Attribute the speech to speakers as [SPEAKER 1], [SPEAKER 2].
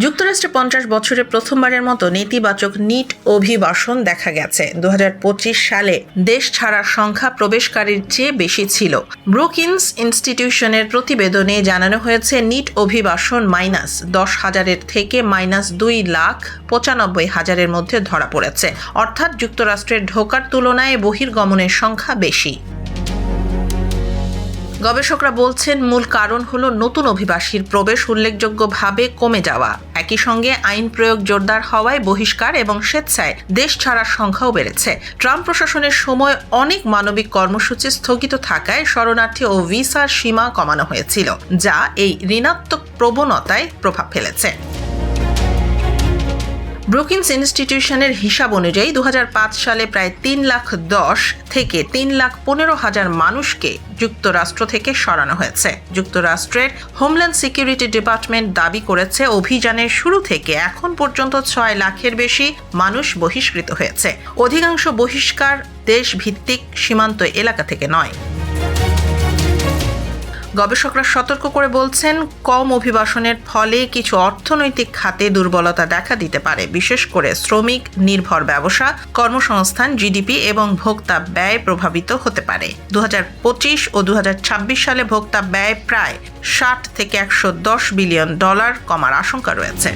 [SPEAKER 1] যুক্তরাষ্ট্রে 50 বছরে প্রথমবারের মতো নেতিবাচক নিট অভিবাসন দেখা গেছে। 2025 সালে দেশ ছাড়ার সংখ্যা প্রবেশকারীর চেয়ে বেশি ছিল। ব্রুকিংস ইনস্টিটিউশনের প্রতিবেদনে জানানো হয়েছে নিট অভিবাসন -10,000 থেকে -2,95,000 মধ্যে ধরা পড়েছে, অর্থাৎ যুক্তরাষ্ট্রের ঢোকার তুলনায় বহির্গমনের সংখ্যা বেশি। গবেষকরা বলছেন মূল কারণ হলো নতুন অভিবাসীর প্রবেশ উল্লেখযোগ্যভাবে কমে যাওয়া। একই সঙ্গে আইন প্রয়োগ জোরদার হওয়ায় বহিষ্কার এবং স্বেচ্ছায় দেশ ছাড়ার সংখ্যাও বেড়েছে। ট্রাম্প প্রশাসনের সময় অনেক মানবিক কর্মসূচি স্থগিত থাকায় শরণার্থী ও ভিসার সীমা কমানো হয়েছিল, যা এই ঋণাত্মক প্রবণতায় প্রভাব ফেলেছে। ব্রুকিংস ইনস্টিটিউশনের হিসাব অনুযায়ী 2005 সালে প্রায় 3,10,000 থেকে 3,15,000 মানুষকে যুক্তরাষ্ট্র থেকে সরানো হয়েছে। যুক্তরাষ্ট্রের হোমল্যান্ড সিকিউরিটি ডিপার্টমেন্ট দাবি করেছে অভিযানের শুরু থেকে এখন পর্যন্ত 6 লাখের বেশি মানুষ বহিষ্কৃত হয়েছে। অধিকাংশ বহিষ্কার দেশভিত্তিক সীমান্ত এলাকা থেকে নয়। গবেষকরা সতর্ক করে বলছেন, কম অভিবাসনের ফলে কিছু অর্থনৈতিক খাতে দুর্বলতা দেখা দিতে পারে, বিশেষ করে শ্রমিক নির্ভর ব্যবসা, কর্মসংস্থান, জিডিপি এবং ভোক্তা ব্যয় প্রভাবিত হতে পারে। 2025 ও 2026 সালে ভোক্তা ব্যয় প্রায় $60 থেকে $110 বিলিয়ন কমার আশঙ্কা রয়েছে।